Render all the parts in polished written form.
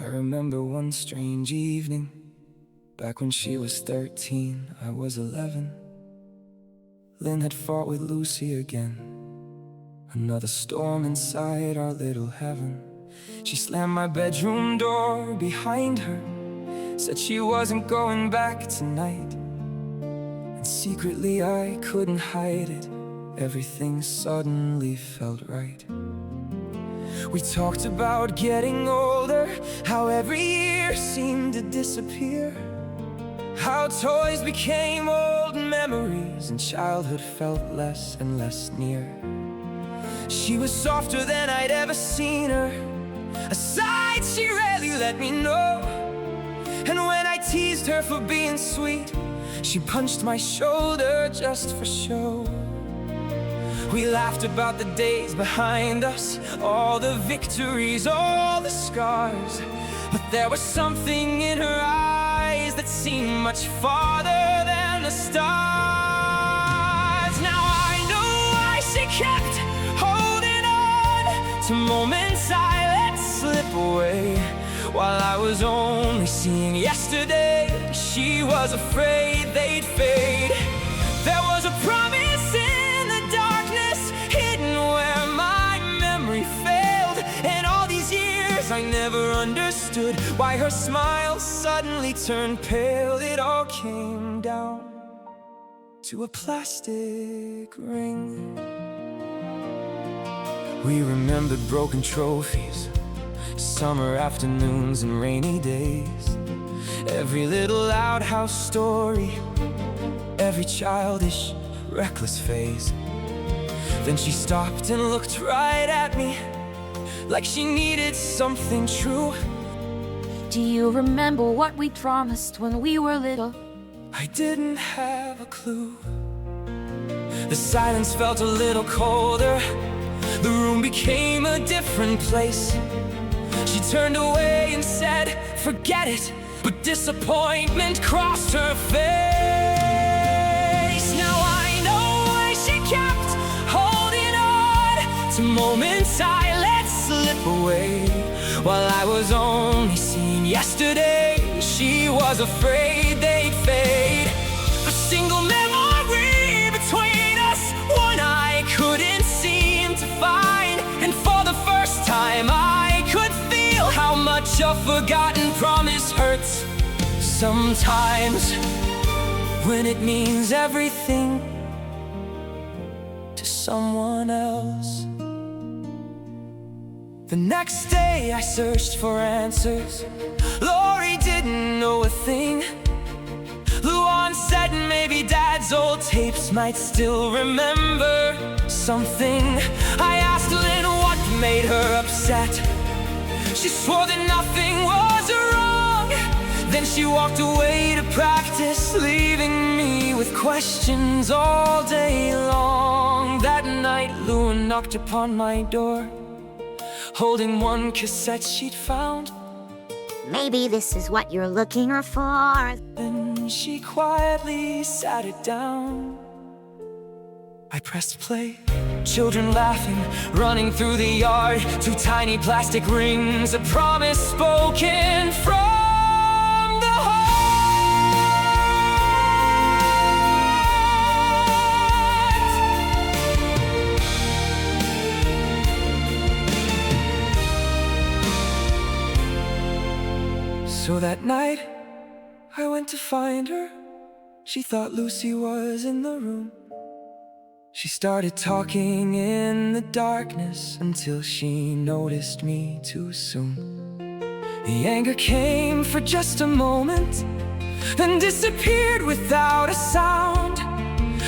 I remember one strange evening, back when she was 13, I was 11. Lynn had fought with Lucy again. Another storm inside our little heaven. She slammed my bedroom door behind her, said she wasn't going back tonight. And secretly I couldn't hide it. Everything suddenly felt right. We talked about getting older, how every year seemed to disappear, how toys became old memories and childhood felt less and less near. She was softer than I'd ever seen her, a side she rarely let me know. And when I teased her for being sweet, she punched my shoulder just for show. We laughed about the days behind us, all the victories, all the scars. But there was something in her eyes that seemed much farther than the stars. Now I know why she kept holding on to moments I let slip away. While I was only seeing yesterday, she was afraid they'd fade. There was a promise in the darkness, hidden where my memory failed. And all these years I never understood why her smile suddenly turned pale. It all came down to a plastic ring. We remembered broken trophies, summer afternoons and rainy days, every little outhouse story, every childish, reckless phase. Then she stopped and looked right at me, like she needed something true. Do you remember what we promised when we were little? I didn't have a clue. The silence felt a little colder, the room became a different place. She turned away and said, forget it, but disappointment crossed her face. Now I know why she kept holding on to moments I let slip away. While I was only seeing yesterday, she was afraid they'd fade. A single memory between us, one I couldn't seem to find. And for the first time I could feel how much a forgotten promise hurts sometimes, when it means everything to someone else. The next day I searched for answers. Lori didn't know a thing. Luan said maybe Dad's old tapes might still remember something. I asked Lynn what made her upset. She swore that nothing was wrong. Then she walked away to practice, leaving me with questions all day long. That night Luan knocked upon my door, holding one cassette she'd found. Maybe this is what you're looking for. Then she quietly sat it down. I pressed play, children laughing, running through the yard. Two tiny plastic rings, a promise spoken from the heart. So that night, I went to find her. She thought Lucy was in the room. She started talking in the darkness until she noticed me too soon. The anger came for just a moment, then disappeared without a sound.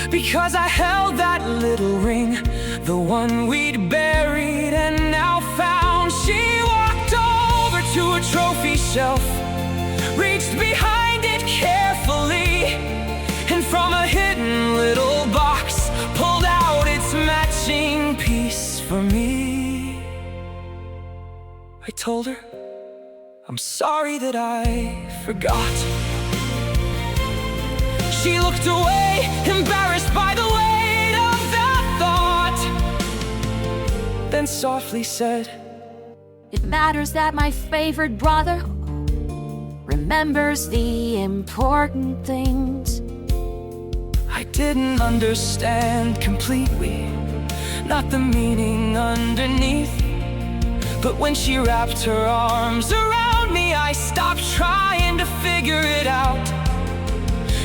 Because I held that little ring, the one we'd buried and now found. She walked over to a trophy shelf, reached behind it carefully, and from a hidden little box pulled out its matching piece for me. I told her, I'm sorry that I forgot. She looked away, embarrassed by the weight of that thought, then softly said, It matters that my favorite brother remembers the important things. I didn't understand completely, not the meaning underneath. But when she wrapped her arms around me, I stopped trying to figure it out.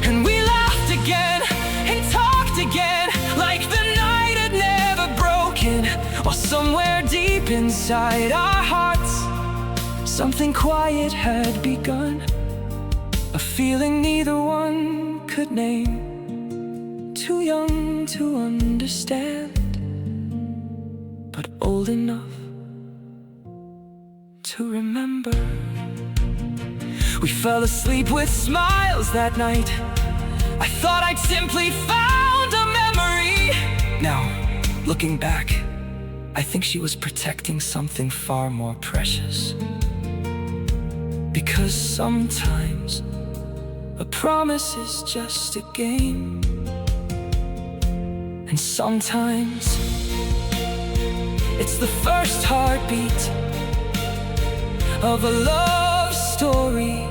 And we laughed again and talked again, like the night had never broken. While somewhere deep inside our hearts, something quiet had begun. A feeling neither one could name. Too young to understand, but old enough to remember. We fell asleep with smiles that night. I thought I'd simply found a memory. Now, looking back, I think she was protecting something far more precious. Because sometimes a promise is just a game, and sometimes it's the first heartbeat of a love story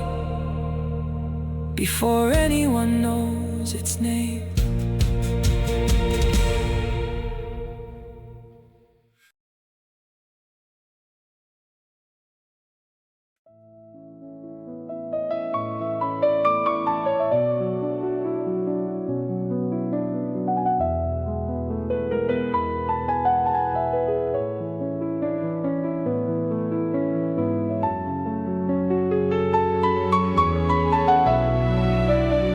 before anyone knows its name.